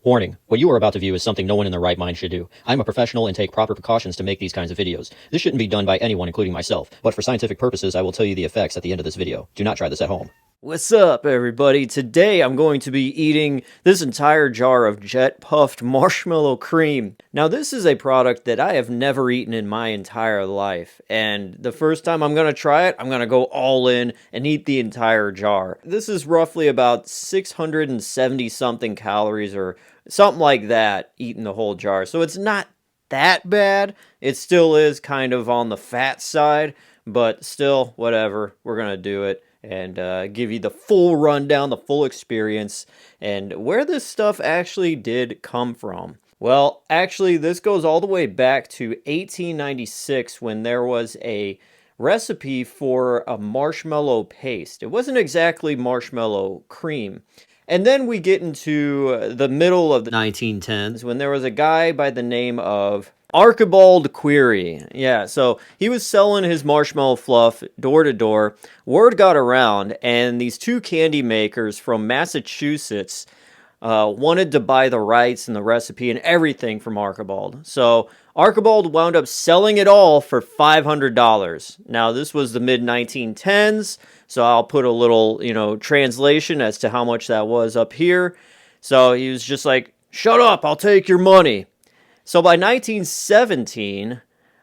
Warning, what you are about to view is something no one in their right mind should do. I'm a professional and take proper precautions to make these kinds of videos. This shouldn't be done by anyone, including myself, but for scientific purposes, I will tell you the effects at the end of this video. Do not try this at home. What's up, everybody? Today I'm going to be eating this entire jar of Jet Puffed Marshmallow Creme. Now, this is a product that I have never eaten in my entire life, and the first time I'm going to try it, I'm going to go all in and eat the entire jar. This is roughly about 670 something calories or something like that, eating the whole jar. So it's not that bad. It still is kind of on the fat side, but still, whatever. We're going to do it and give you the full rundown, the full experience, and where this stuff actually did come from. Well, actually, this goes all the way back to 1896 when there was a recipe for a marshmallow paste. It wasn't exactly marshmallow cream. And then we get into the middle of the 1910s when there was a guy by the name of Archibald Query. Yeah, so he was selling his marshmallow fluff door to door. Word got around, and these two candy makers from Massachusetts wanted to buy the rights and the recipe and everything from Archibald. So Archibald wound up selling it all for $500. Now, this was the mid-1910s, so I'll put a little, translation as to how much that was up here. So he was just like, "Shut up, I'll take your money." So by 1917,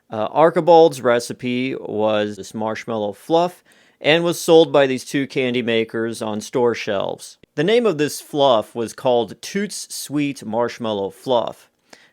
Archibald's recipe was this marshmallow fluff and was sold by these two candy makers on store shelves. The name of this fluff was called Toots Sweet Marshmallow Fluff.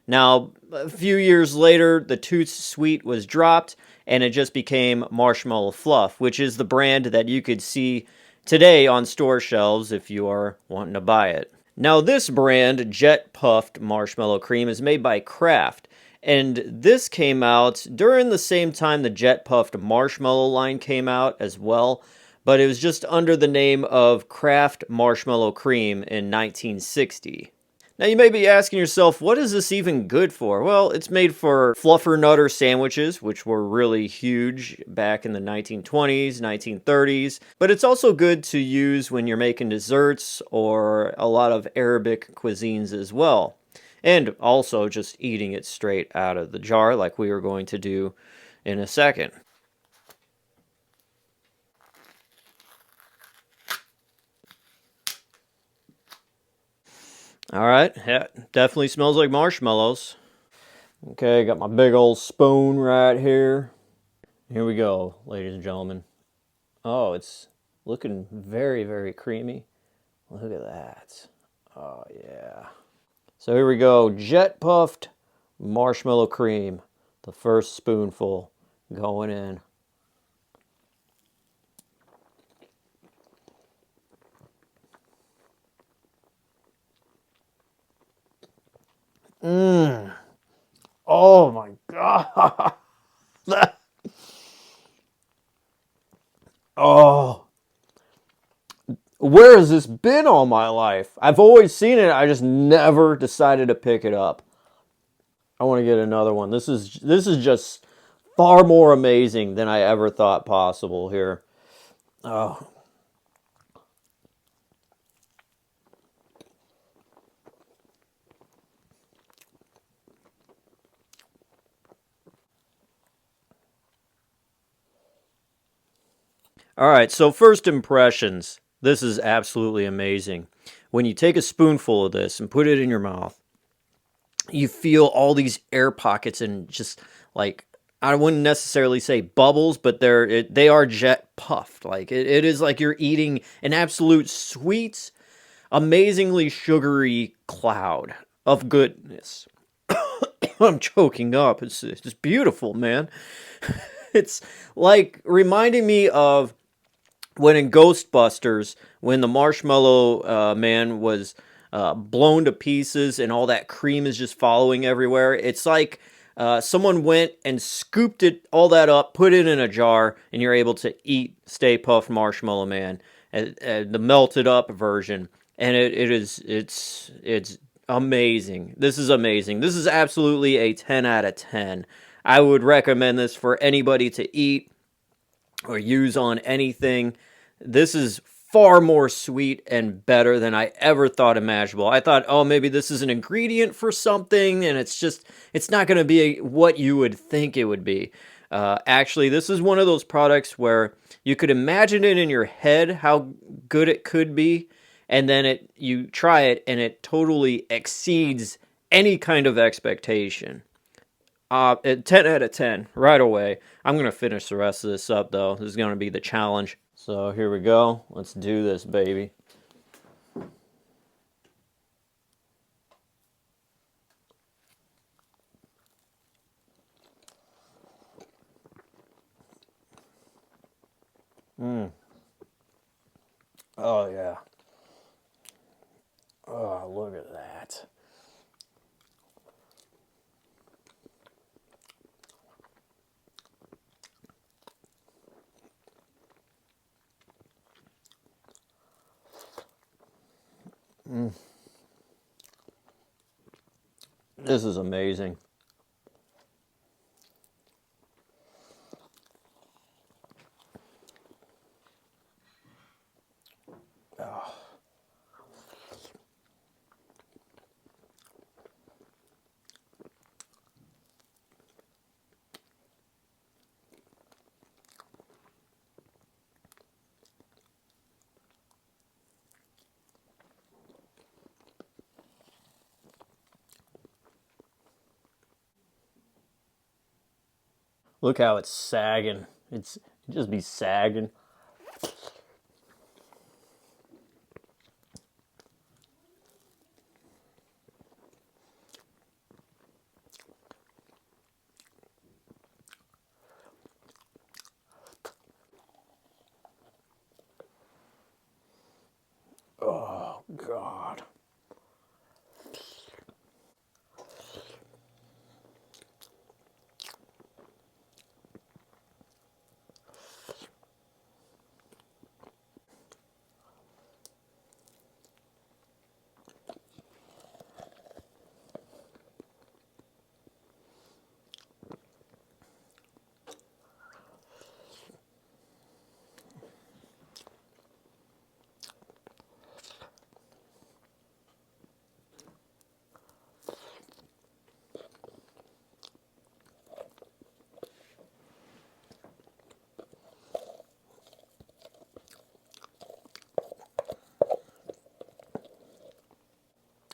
Now, a few years later, the Toots Sweet was dropped and it just became Marshmallow Fluff, which is the brand that you could see today on store shelves if you are wanting to buy it. Now, this brand, Jet Puffed Marshmallow Creme, is made by Kraft, and this came out during the same time the Jet Puffed Marshmallow line came out as well, but it was just under the name of Kraft Marshmallow Creme in 1960. Now, you may be asking yourself, what is this even good for? Well, it's made for fluffer nutter sandwiches, which were really huge back in the 1920s, 1930s. But it's also good to use when you're making desserts or a lot of Arabic cuisines as well. And also just eating it straight out of the jar like we are going to do in a second. All right, yeah, definitely smells like marshmallows. Okay, got my big old spoon right here. Here we go, ladies and gentlemen. Oh, it's looking very, very creamy. Look at that. Oh, yeah. So here we go, Jet Puffed Marshmallow Creme. The first spoonful going in. Oh my God. Oh. Where has this been all my life? I've always seen it. I just never decided to pick it up. I want to get another one. This is just far more amazing than I ever thought possible here. Oh. All right, so first impressions. This is absolutely amazing. When you take a spoonful of this and put it in your mouth, you feel all these air pockets and just like, I wouldn't necessarily say bubbles, but they are jet puffed. Like it is like you're eating an absolute sweet, amazingly sugary cloud of goodness. I'm choking up. It's just beautiful, man. It's like reminding me of when in Ghostbusters, when the Marshmallow Man was blown to pieces and all that cream is just following everywhere. It's like someone went and scooped all that up, put it in a jar, and you're able to eat Stay Puft Marshmallow Man, the melted up version. And it's amazing. This is amazing. This is absolutely a 10 out of 10. I would recommend this for anybody to eat or use on anything. This is far more sweet and better than I ever thought imaginable. I thought, oh, maybe this is an ingredient for something, and it's not going to be what you would think it would be. Actually, this is one of those products where you could imagine it in your head how good it could be, and then you try it, and it totally exceeds any kind of expectation. 10 out of 10 right away. I'm going to finish the rest of this up, though. This is going to be the challenge. So here we go. Let's do this, baby. Oh, yeah. Oh, look at that. This is amazing. Look how it's sagging. It just be sagging. Oh, God.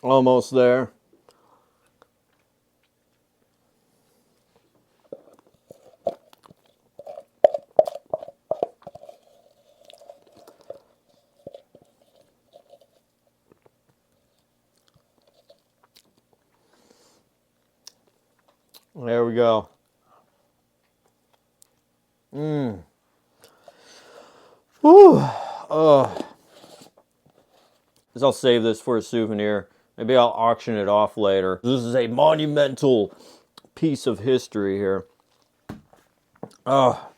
Almost there. There we go. Whew. Oh. I'll save this for a souvenir. Maybe I'll auction it off later. This is a monumental piece of history here. Oh.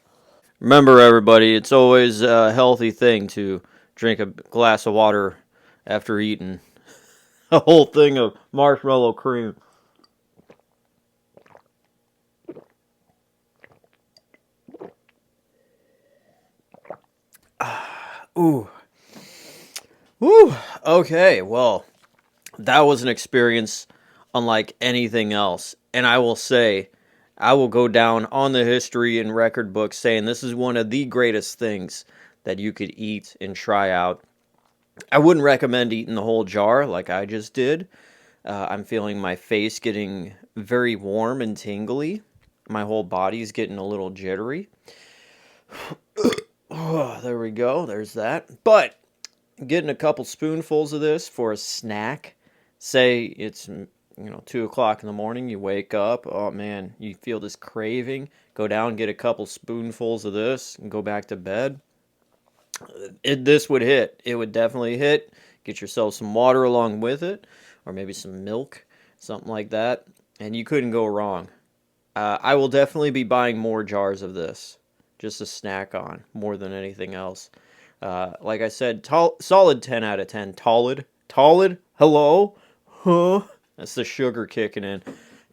Remember, everybody, it's always a healthy thing to drink a glass of water after eating a whole thing of marshmallow cream. Ooh. Woo. Okay, well, that was an experience unlike anything else. And I will say, I will go down on the history and record books saying this is one of the greatest things that you could eat and try out. I wouldn't recommend eating the whole jar like I just did. I'm feeling my face getting very warm and tingly. My whole body's getting a little jittery. Oh, there we go. There's that. But getting a couple spoonfuls of this for a snack. Say it's 2 o'clock in the morning. You wake up. Oh man, you feel this craving. Go down, get a couple spoonfuls of this, and go back to bed. This would hit. It would definitely hit. Get yourself some water along with it, or maybe some milk, something like that, and you couldn't go wrong. I will definitely be buying more jars of this, just to snack on, more than anything else. Like I said, solid 10 out of 10. Tollid? Hello? Huh? That's the sugar kicking in.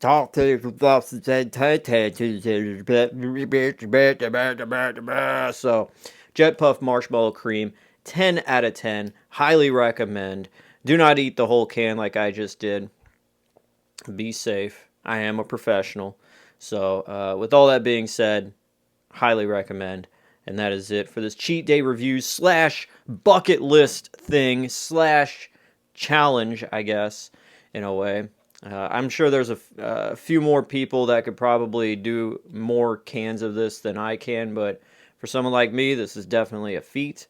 So, Jet Puffed Marshmallow Cream 10 out of 10. Highly recommend. Do not eat the whole can like I just did. Be safe. I am a professional. So, with all that being said, highly recommend. And that is it for this cheat day review slash bucket list thing slash challenge, I guess, in a way. I'm sure there's a few more people that could probably do more cans of this than I can, but for someone like me, this is definitely a feat.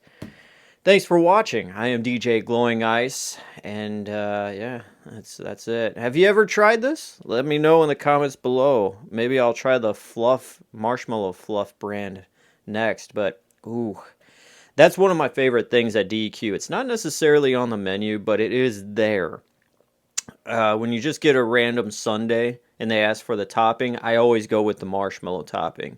Thanks for watching. I am DJ Glowing Ice, and yeah, that's it. Have you ever tried this? Let me know in the comments below. Maybe I'll try the Fluff Marshmallow Fluff brand next, but ooh, that's one of my favorite things at DQ. It's not necessarily on the menu, but it is there. When you just get a random sundae and they ask for the topping, I always go with the marshmallow topping.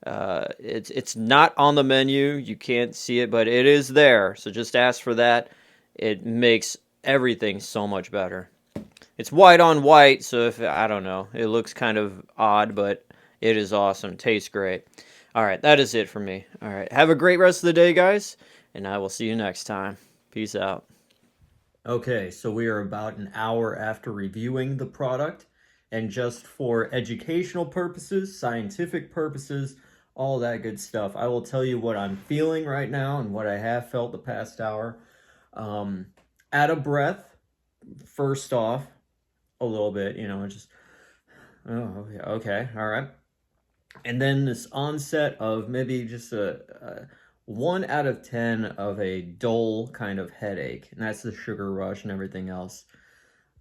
It's not on the menu. You can't see it, but it is there. So just ask for that. It makes everything so much better. It's white on white, so if I don't know, it looks kind of odd, but it is awesome. Tastes great. All right, that is it for me. All right, have a great rest of the day, guys, and I will see you next time. Peace out. Okay, so we are about an hour after reviewing the product, and just for educational purposes, scientific purposes, all that good stuff, I will tell you what I'm feeling right now and what I have felt the past hour. Out of breath, first off, a little bit, you know, just, oh, okay, all right. And then this onset of maybe just a 1 out of 10 of a dull kind of headache, and that's the sugar rush and everything else.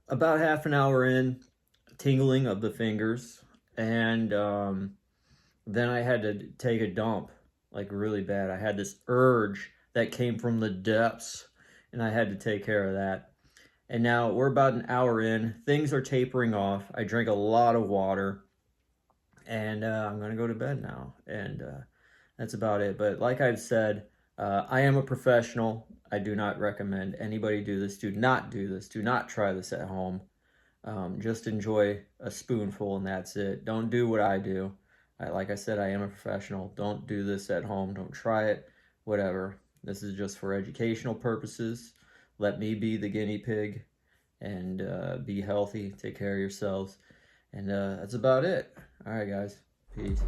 About half an hour in, tingling of the fingers, and then I had to take a dump, like really bad. I had this urge that came from the depths, and I had to take care of that. And now we're about an hour in. Things are tapering off. I drank a lot of water, and I'm going to go to bed now. And that's about it. But like I've said, I am a professional. I do not recommend anybody do this. Do not do this. Do not try this at home. Just enjoy a spoonful and that's it. Don't do what I do. Like I said, I am a professional. Don't do this at home. Don't try it. Whatever. This is just for educational purposes. Let me be the guinea pig and be healthy. Take care of yourselves. And that's about it. All right, guys. Peace.